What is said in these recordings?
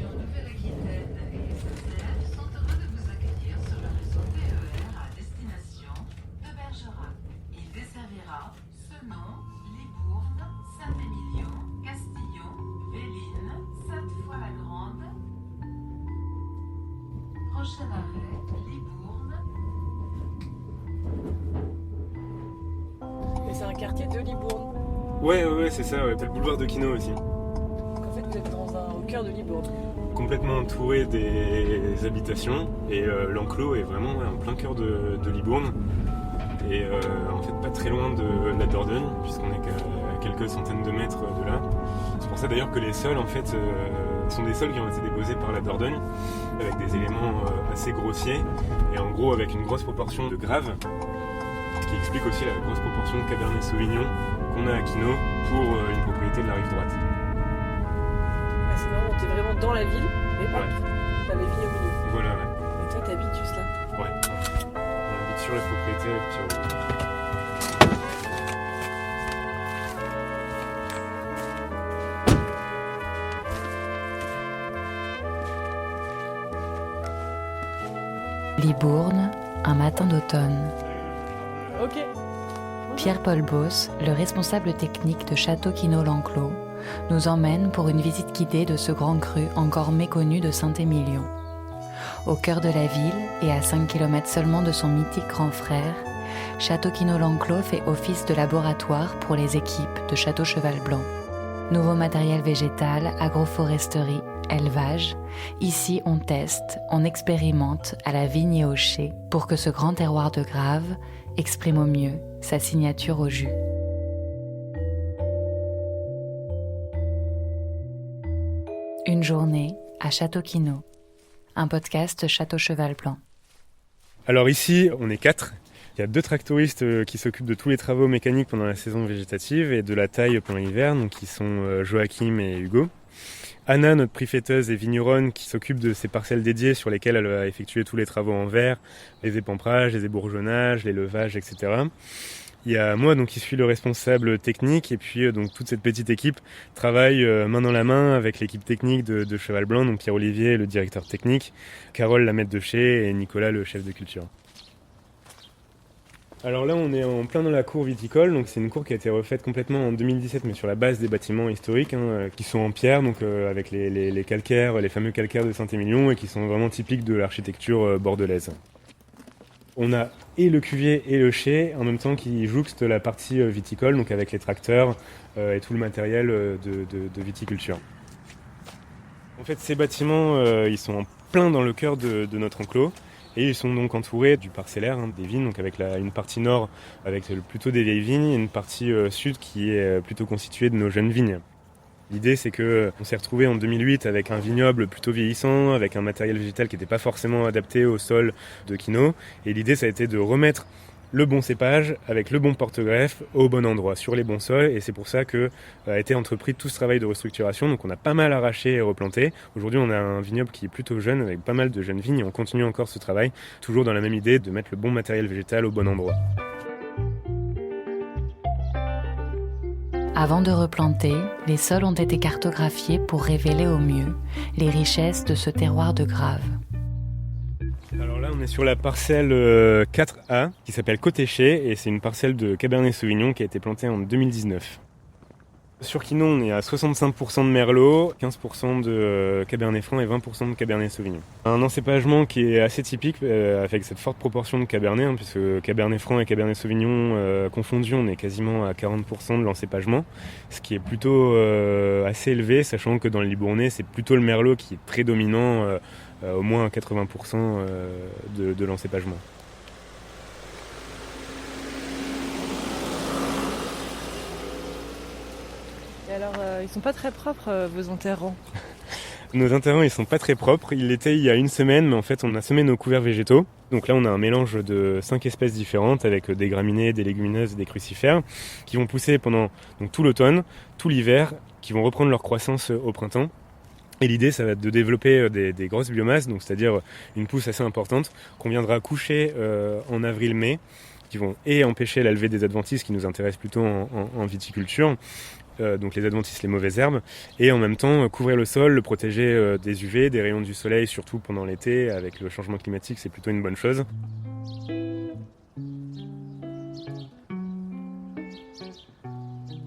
région Nouvelle-Aquitaine et SNCF sont heureux de vous accueillir sur le réseau TER à destination de Bergerac. Il desservira Senon, Libourne, Saint-Émilion, Castillon, Véline, Sainte-Foy-la-Grande. Prochain arrêt, Libourne. Et c'est un quartier de Libourne. Ouais, c'est ça, t'as le boulevard de Quinault aussi. Donc en fait, vous êtes au cœur de Libourne. Complètement entouré des habitations et l'enclos est vraiment en plein cœur de Libourne. Et en fait pas très loin de la Dordogne, puisqu'on est qu'à quelques centaines de mètres de là. C'est pour ça d'ailleurs que les sols en fait sont des sols qui ont été déposés par la Dordogne, avec des éléments assez grossiers et en gros avec une grosse proportion de graves, ce qui explique aussi la grosse proportion de Cabernet Sauvignon qu'on a à Quinault pour une propriété de la rive droite. Ah, c'est marrant, t'es vraiment dans la ville, mais pas. T'as les vignes au milieu. Voilà, ouais. Et toi, t'habites juste là. Ouais. On habite sur la propriété sur le... Libourne, un matin d'automne. Ok. Pierre-Paul Beauce, le responsable technique de Château Quinault-l'Enclos, nous emmène pour une visite guidée de ce grand cru encore méconnu de Saint-Émilion. Au cœur de la ville et à 5 km seulement de son mythique grand frère, Château Quinault-l'Enclos fait office de laboratoire pour les équipes de Château Cheval Blanc. Nouveau matériel végétal, agroforesterie, élevage, ici on teste, on expérimente à la vigne et au chai pour que ce grand terroir de Grave exprime au mieux sa signature au jus. Une journée à Château Quinault, un podcast Château Cheval Blanc. Alors ici, on est 4. Il y a 2 tractoristes qui s'occupent de tous les travaux mécaniques pendant la saison végétative et de la taille pendant l'hiver, donc qui sont Joachim et Hugo. Anna, notre prix-fêteuse et vigneronne, qui s'occupe de ces parcelles dédiées sur lesquelles elle va effectuer tous les travaux en verre, les épamperages, les ébourgeonnages, les levages, etc. Il y a moi donc qui suis le responsable technique et puis donc toute cette petite équipe travaille main dans la main avec l'équipe technique de Cheval Blanc, donc Pierre-Olivier, le directeur technique, Carole, la maître de chai et Nicolas, le chef de culture. Alors là, on est en plein dans la cour viticole, donc c'est une cour qui a été refaite complètement en 2017, mais sur la base des bâtiments historiques, qui sont en pierre, donc avec les calcaires, les fameux calcaires de Saint-Émilion, et qui sont vraiment typiques de l'architecture bordelaise. On a et le cuvier et le chai, en même temps qui jouxtent la partie viticole, donc avec les tracteurs et tout le matériel de viticulture. En fait, ces bâtiments, ils sont en plein dans le cœur de notre enclos. Et ils sont donc entourés du parcellaire, des vignes, donc avec une partie nord avec plutôt des vieilles vignes et une partie sud qui est plutôt constituée de nos jeunes vignes. L'idée c'est qu'on s'est retrouvé en 2008 avec un vignoble plutôt vieillissant, avec un matériel végétal qui n'était pas forcément adapté au sol de Quinault. Et l'idée ça a été de remettre le bon cépage avec le bon porte-greffe au bon endroit, sur les bons sols, et c'est pour ça a été entrepris tout ce travail de restructuration. Donc on a pas mal arraché et replanté. Aujourd'hui on a un vignoble qui est plutôt jeune, avec pas mal de jeunes vignes, et on continue encore ce travail, toujours dans la même idée de mettre le bon matériel végétal au bon endroit. Avant de replanter, les sols ont été cartographiés pour révéler au mieux les richesses de ce terroir de Grave. Alors là, on est sur la parcelle 4A qui s'appelle Côté Chai et c'est une parcelle de Cabernet Sauvignon qui a été plantée en 2019. Sur Quinault, on est à 65% de Merlot, 15% de Cabernet Franc et 20% de Cabernet Sauvignon. Un encépagement qui est assez typique avec cette forte proportion de Cabernet, puisque Cabernet Franc et Cabernet Sauvignon confondus, on est quasiment à 40% de l'encépagement, ce qui est plutôt assez élevé, sachant que dans le Libournais, c'est plutôt le Merlot qui est prédominant, au moins 80% de l'encépagement. Et alors, ils sont pas très propres, vos enterrants? Nos enterrants, ils sont pas très propres. Ils l'étaient il y a une semaine, mais en fait, on a semé nos couverts végétaux. Donc là, on a un mélange de 5 espèces différentes avec des graminées, des légumineuses et des crucifères qui vont pousser pendant tout l'automne, tout l'hiver, qui vont reprendre leur croissance au printemps. Et l'idée, ça va être de développer des grosses biomasses, donc c'est-à-dire une pousse assez importante qu'on viendra coucher en avril-mai, qui vont empêcher la levée des adventices qui nous intéressent plutôt en viticulture, donc les adventices, les mauvaises herbes, et en même temps couvrir le sol, le protéger des UV, des rayons du soleil, surtout pendant l'été. Avec le changement climatique, c'est plutôt une bonne chose.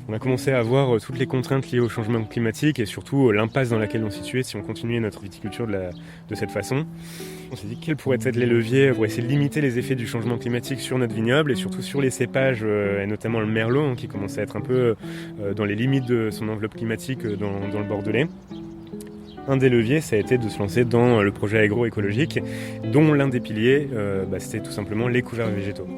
On a commencé à voir toutes les contraintes liées au changement climatique et surtout l'impasse dans laquelle on se situait si on continuait notre viticulture de cette façon. On s'est dit quels pourraient être les leviers pour essayer de limiter les effets du changement climatique sur notre vignoble et surtout sur les cépages, et notamment le merlot, qui commençait à être un peu dans les limites de son enveloppe climatique dans le Bordelais. Un des leviers, ça a été de se lancer dans le projet agroécologique, dont l'un des piliers, c'était tout simplement les couverts végétaux.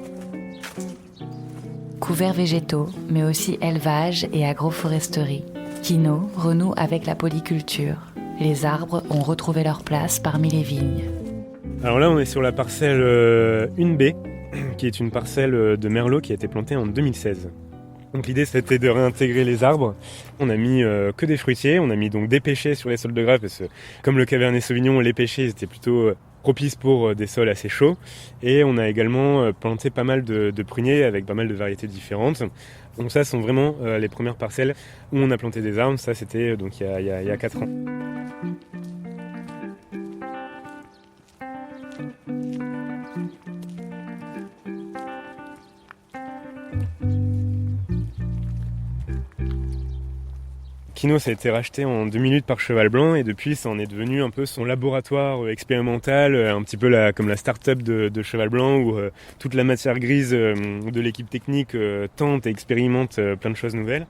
Couverts végétaux, mais aussi élevage et agroforesterie. Quinault renoue avec la polyculture. Les arbres ont retrouvé leur place parmi les vignes. Alors là, on est sur la parcelle 1B, qui est une parcelle de merlot qui a été plantée en 2016. Donc l'idée, c'était de réintégrer les arbres. On a mis que des fruitiers, on a mis donc des pêchers sur les sols de grave, parce que comme le Cabernet Sauvignon, les pêchers étaient plutôt propices pour des sols assez chauds. Et on a également planté pas mal de pruniers avec pas mal de variétés différentes. Donc ça, sont vraiment les premières parcelles où on a planté des arbres. Ça, c'était donc il y a 4 ans. Quinault, ça a été racheté en 2008 par Cheval Blanc et depuis ça en est devenu un peu son laboratoire expérimental, un petit peu comme la start-up de Cheval Blanc où toute la matière grise de l'équipe technique tente et expérimente plein de choses nouvelles.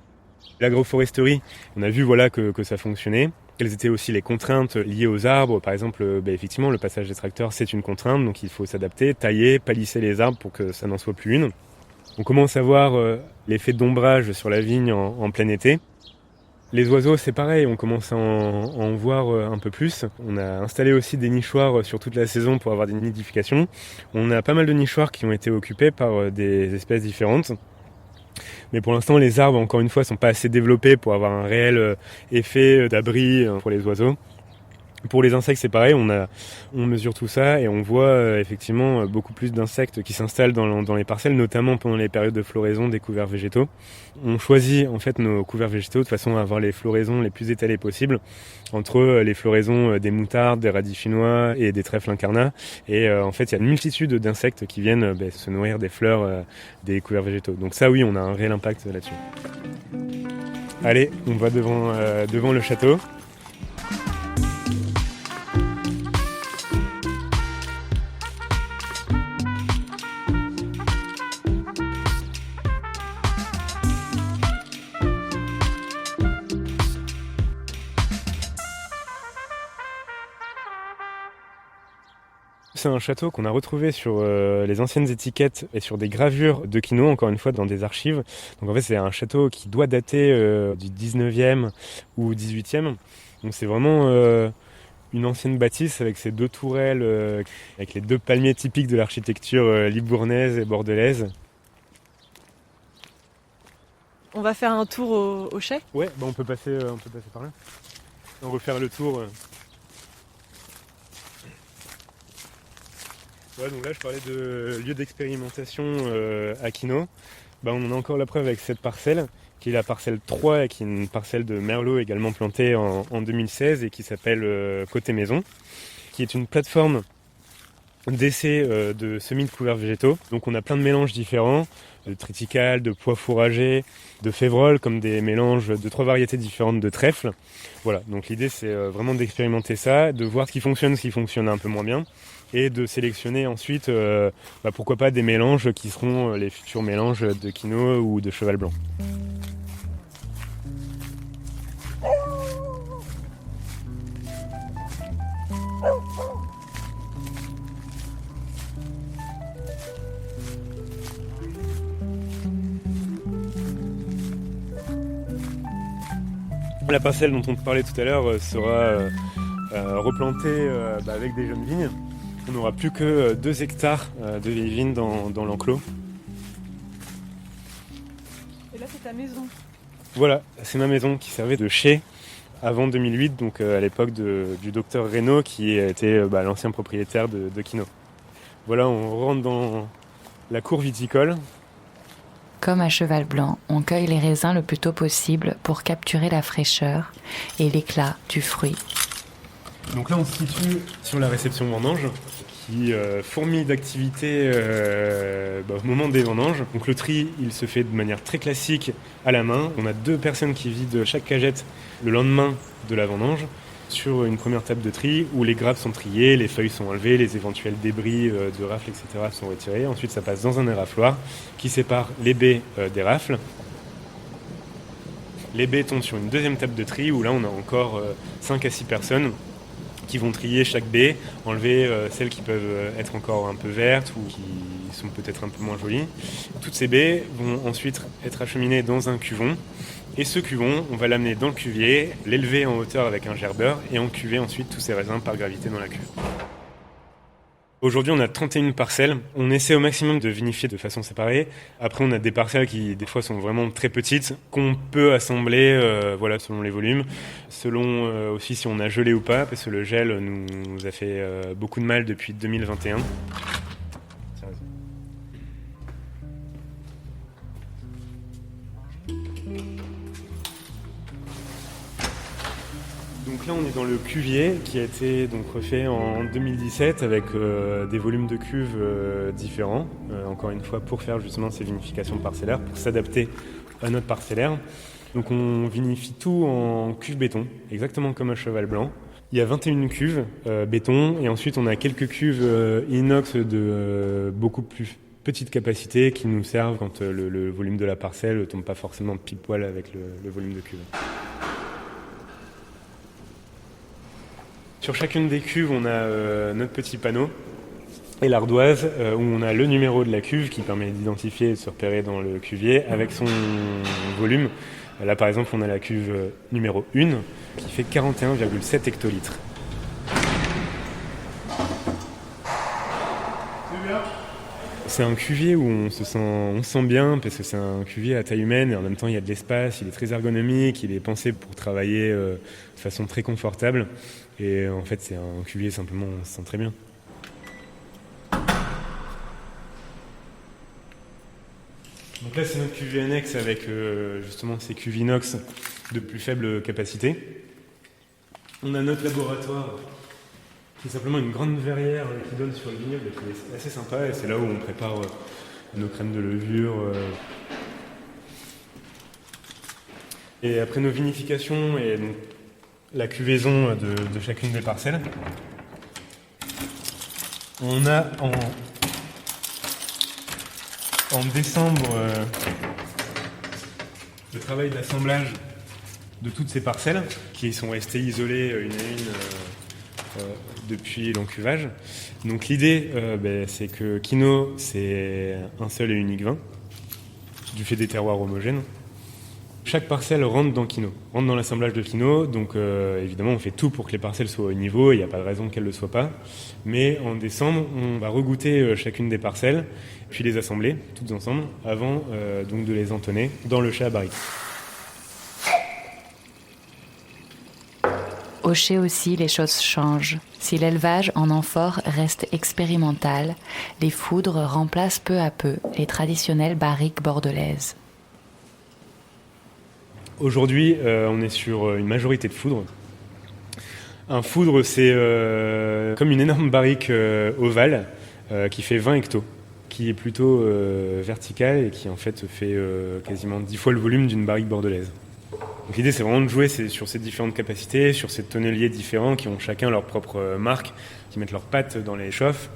L'agroforesterie, on a vu que ça fonctionnait. Quelles étaient aussi les contraintes liées aux arbres. Par exemple, effectivement, le passage des tracteurs, c'est une contrainte, donc il faut s'adapter, tailler, palisser les arbres pour que ça n'en soit plus une. On commence à voir l'effet d'ombrage sur la vigne en plein été. Les oiseaux, c'est pareil, on commence à en voir un peu plus. On a installé aussi des nichoirs sur toute la saison pour avoir des nidifications. On a pas mal de nichoirs qui ont été occupés par des espèces différentes. Mais pour l'instant, les arbres, encore une fois, sont pas assez développés pour avoir un réel effet d'abri pour les oiseaux. Pour les insectes, c'est pareil, on mesure tout ça et on voit effectivement beaucoup plus d'insectes qui s'installent dans les parcelles, notamment pendant les périodes de floraison des couverts végétaux. On choisit en fait nos couverts végétaux de façon à avoir les floraisons les plus étalées possibles, entre les floraisons des moutardes, des radis chinois et des trèfles incarnats. Et en fait, il y a une multitude d'insectes qui viennent se nourrir des fleurs des couverts végétaux. Donc ça, oui, on a un réel impact là-dessus. Allez, on va devant le château. C'est un château qu'on a retrouvé sur les anciennes étiquettes et sur des gravures de Quinault, encore une fois, dans des archives. Donc en fait, c'est un château qui doit dater du 19e ou 18e. Donc c'est vraiment une ancienne bâtisse avec ses 2 tourelles, avec les 2 palmiers typiques de l'architecture libournaise et bordelaise. On va faire un tour au chai. Ouais, on peut passer par là. On va faire le tour. Ouais, donc là, je parlais de lieu d'expérimentation à Quinault. On en a encore la preuve avec cette parcelle, qui est la parcelle 3, et qui est une parcelle de merlot également plantée en 2016 et qui s'appelle Côté Maison, qui est une plateforme d'essai de semis de couverts végétaux. Donc on a plein de mélanges différents, de triticale, de pois fourragers, de févrole, comme des mélanges de 3 variétés différentes de trèfle. Voilà, donc l'idée c'est vraiment d'expérimenter ça, de voir ce qui fonctionne un peu moins bien, et de sélectionner ensuite, pourquoi pas, des mélanges qui seront les futurs mélanges de Quinault ou de Cheval Blanc. La parcelle dont on parlait tout à l'heure sera replantée avec des jeunes vignes. On n'aura plus que 2 hectares de vieilles vignes dans l'enclos. Et là, c'est ta maison. Voilà, c'est ma maison qui servait de chai avant 2008, donc à l'époque du docteur Reynaud qui était l'ancien propriétaire de Quinault. Voilà, on rentre dans la cour viticole. Comme à Cheval Blanc, on cueille les raisins le plus tôt possible pour capturer la fraîcheur et l'éclat du fruit. Donc là, on se situe sur la réception vendange, qui fourmille d'activités au moment des vendanges. Donc le tri, il se fait de manière très classique à la main. On a 2 personnes qui vident chaque cagette le lendemain de la vendange sur une première table de tri où les grappes sont triées, les feuilles sont enlevées, les éventuels débris de rafles, etc. sont retirés. Ensuite, ça passe dans un érafloir qui sépare les baies des rafles. Les baies tombent sur une deuxième table de tri où là, on a encore 5 à 6 personnes qui vont trier chaque baie, enlever celles qui peuvent être encore un peu vertes ou qui sont peut-être un peu moins jolies. Toutes ces baies vont ensuite être acheminées dans un cuvon. Et ce cuvon, on va l'amener dans le cuvier, l'élever en hauteur avec un gerbeur et encuver ensuite tous ces raisins par gravité dans la cuve. Aujourd'hui, on a 31 parcelles. On essaie au maximum de vinifier de façon séparée. Après, on a des parcelles qui, des fois, sont vraiment très petites, qu'on peut assembler selon les volumes, selon aussi si on a gelé ou pas, parce que le gel nous a fait beaucoup de mal depuis 2021. Donc là, on est dans le cuvier qui a été donc refait en 2017 avec des volumes de cuve différents, encore une fois pour faire justement ces vinifications parcellaires, pour s'adapter à notre parcellaire. Donc on vinifie tout en cuve béton, exactement comme à Cheval Blanc. Il y a 21 cuves béton et ensuite on a quelques cuves inox de beaucoup plus petite capacité qui nous servent quand le volume de la parcelle ne tombe pas forcément pile poil avec le volume de cuve. Sur chacune des cuves, on a notre petit panneau et l'ardoise où on a le numéro de la cuve qui permet d'identifier et de se repérer dans le cuvier avec son volume. Là, par exemple, on a la cuve numéro 1 qui fait 41,7 hectolitres. C'est un cuvier où on se sent bien parce que c'est un cuvier à taille humaine et en même temps il y a de l'espace, il est très ergonomique, il est pensé pour travailler de façon très confortable et en fait c'est un cuvier simplement, on se sent très bien. Donc là c'est notre cuvier annexe avec justement ces cuves inox de plus faible capacité. On a notre laboratoire qui est simplement une grande verrière qui donne sur le vignoble et qui est assez sympa et c'est là où on prépare nos crèmes de levure. Et après nos vinifications et donc la cuvaison de chacune des parcelles, on a en décembre le travail d'assemblage de toutes ces parcelles qui sont restées isolées une à une depuis l'encuvage. Donc l'idée, c'est que Kino, c'est un seul et unique vin, du fait des terroirs homogènes. Chaque parcelle rentre dans Kino, rentre dans l'assemblage de Kino, donc évidemment on fait tout pour que les parcelles soient au niveau, il n'y a pas de raison qu'elles ne le soient pas. Mais en décembre, on va regoûter chacune des parcelles, puis les assembler toutes ensemble, avant donc de les entonner dans le chai à barrique. Au chai aussi, les choses changent. Si l'élevage en amphore reste expérimental, les foudres remplacent peu à peu les traditionnelles barriques bordelaises. Aujourd'hui, on est sur une majorité de foudres. Un foudre, c'est comme une énorme barrique ovale qui fait 20 hectos, qui est plutôt verticale et qui en fait fait quasiment 10 fois le volume d'une barrique bordelaise. Donc l'idée, c'est vraiment de jouer sur ces différentes capacités, sur ces tonneliers différents qui ont chacun leur propre marque, qui mettent leurs pattes dans les chauffes.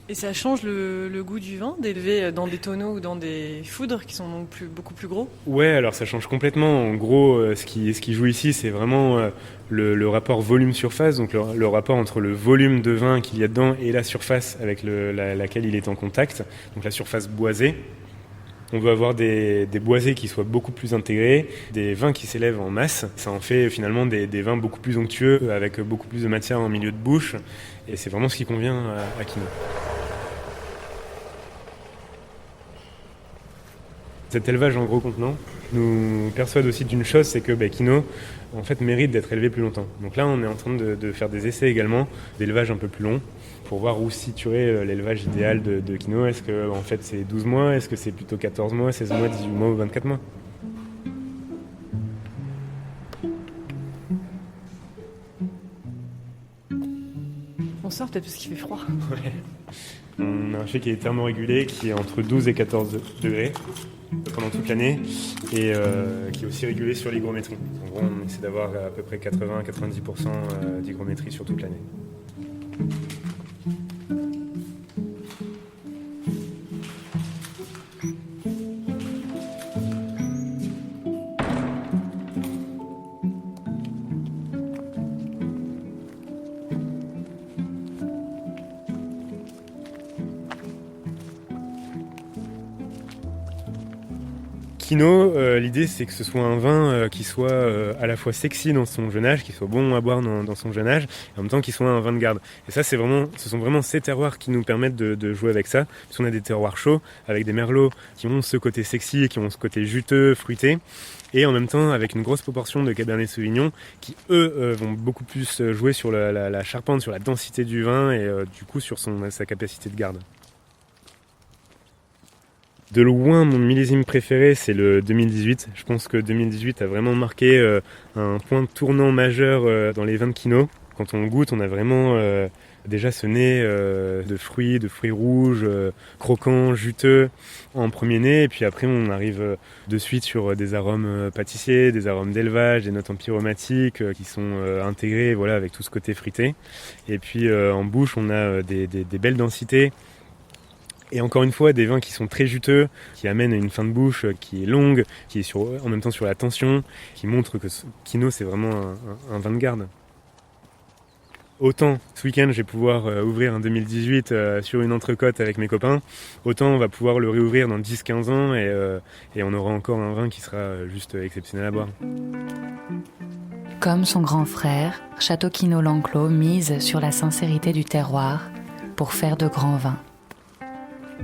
Et ça change le goût du vin d'élever dans des tonneaux ou dans des foudres qui sont donc beaucoup plus gros ? Ouais, alors ça change complètement. En gros, ce qui joue ici, c'est vraiment le rapport volume-surface, donc le rapport entre le volume de vin qu'il y a dedans et la surface avec laquelle il est en contact, donc la surface boisée. On veut avoir des boisés qui soient beaucoup plus intégrés, des vins qui s'élèvent en masse. Ça en fait finalement des vins beaucoup plus onctueux, avec beaucoup plus de matière en milieu de bouche. Et c'est vraiment ce qui convient à Kino. Cet élevage en gros contenant nous persuade aussi d'une chose, c'est que Quinault en fait mérite d'être élevé plus longtemps. Donc là on est en train de faire des essais également d'élevage un peu plus long pour voir où situer l'élevage idéal de Quinault. Est-ce que en fait c'est 12 mois, est-ce que c'est plutôt 14 mois, 16 mois, 18 mois ou 24 mois? On sort peut-être parce qu'il fait froid. Ouais. On a un chai qui est thermorégulé, qui est entre 12 et 14 degrés pendant toute l'année et qui est aussi régulé sur l'hygrométrie. En gros, on essaie d'avoir à peu près 80-90% d'hygrométrie sur toute l'année. Quinault, l'idée c'est que ce soit un vin qui soit à la fois sexy dans son jeune âge, qui soit bon à boire dans son jeune âge, et en même temps qui soit un vin de garde. Et ça, ce sont vraiment ces terroirs qui nous permettent de jouer avec ça, parce qu'on a des terroirs chauds, avec des merlots qui ont ce côté sexy et qui ont ce côté juteux, fruité, et en même temps avec une grosse proportion de Cabernet Sauvignon qui, eux, vont beaucoup plus jouer sur la charpente, sur la densité du vin et du coup sur sa capacité de garde. De loin, mon millésime préféré, c'est le 2018. Je pense que 2018 a vraiment marqué un point tournant majeur dans les vins de Quinault. Quand on goûte, on a vraiment déjà ce nez de fruits rouges, croquants, juteux en premier nez. Et puis après, on arrive de suite sur des arômes pâtissiers, des arômes d'élevage, des notes empyromatiques qui sont intégrées avec tout ce côté fruité. Et puis en bouche, on a des belles densités. Et encore une fois, des vins qui sont très juteux, qui amènent une fin de bouche qui est longue, qui est en même temps sur la tension, qui montre que Quinault, c'est vraiment un vin de garde. Autant ce week-end, je vais pouvoir ouvrir un 2018 sur une entrecôte avec mes copains, autant on va pouvoir le réouvrir dans 10-15 ans et on aura encore un vin qui sera juste exceptionnel à boire. Comme son grand frère, Château Quinault l'Enclos mise sur la sincérité du terroir pour faire de grands vins.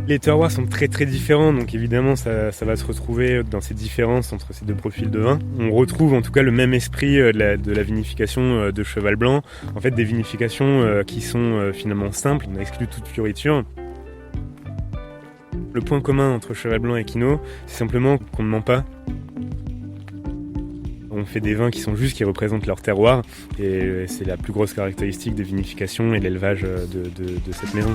Les terroirs sont très très différents, donc évidemment ça va se retrouver dans ces différences entre ces deux profils de vin. On retrouve en tout cas le même esprit de la vinification de Cheval Blanc, en fait des vinifications qui sont finalement simples, on exclut toute fioriture. Le point commun entre Cheval Blanc et Quinault, c'est simplement qu'on ne ment pas. On fait des vins qui sont justes, qui représentent leur terroir, et c'est la plus grosse caractéristique de vinification et l'élevage de cette maison.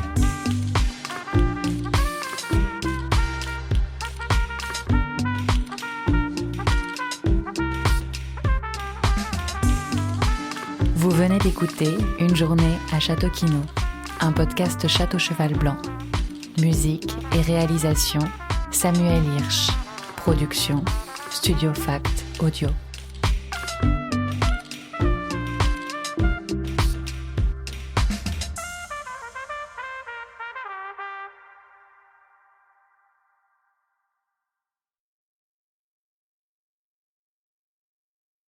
Vous venez d'écouter Une journée à Château Quinault, un podcast Château Cheval Blanc. Musique et réalisation, Samuel Hirsch. Production, Studio Fact Audio.